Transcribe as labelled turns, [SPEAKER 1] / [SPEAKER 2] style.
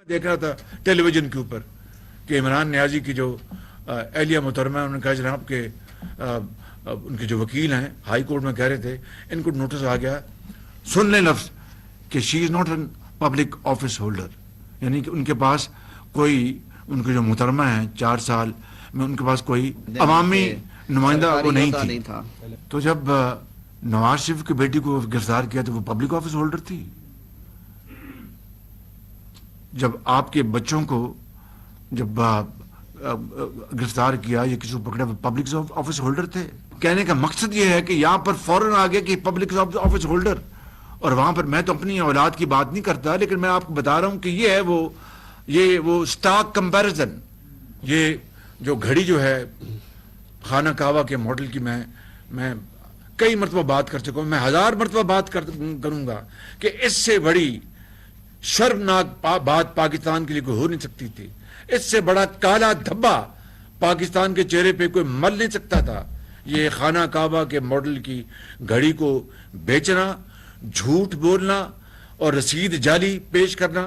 [SPEAKER 1] دیکھ رہا تھا ٹیلی ویژن کے اوپر کہ عمران نیازی کی جو اہلیہ محترمہ ہے، انہوں نے کہا جناب کہ ان کے جو وکیل ہیں ہائی کورٹ میں کہہ رہے تھے ان کو نوٹس آ گیا، سن لیں لفظ کہ she is not an public office holder, یعنی کہ ان کے پاس کوئی، ان کے جو محترمہ ہیں 4 سال میں ان کے پاس کوئی عوامی نمائندہ وہ نہیں تھا۔ تو جب نواز شریف کی بیٹی کو گرفتار کیا تو وہ پبلک آفس ہولڈر تھی۔ جب آپ کے بچوں کو جب گرفتار کیا یا کسی کو پکڑا وہ پبلک آفس ہولڈر تھے۔ کہنے کا مقصد یہ ہے کہ یہاں پر فوراً آ گیا کہ پبلک آفس ہولڈر، اور وہاں پر میں تو اپنی اولاد کی بات نہیں کرتا، لیکن میں آپ کو بتا رہا ہوں کہ یہ ہے وہ سٹاک کمپیریزن۔ یہ جو گھڑی جو ہے خانہ کعبہ کے ماڈل کی میں کئی مرتبہ بات کر چکا ہوں، میں 1000 مرتبہ بات کروں گا کہ اس سے بڑی شرمناک بات پاکستان کے لیے کوئی ہو نہیں سکتی تھی، اس سے بڑا کالا دھبا پاکستان کے چہرے پہ کوئی مل نہیں سکتا تھا۔ یہ خانہ کعبہ کے ماڈل کی گھڑی کو بیچنا، جھوٹ بولنا اور رسید جعلی پیش کرنا۔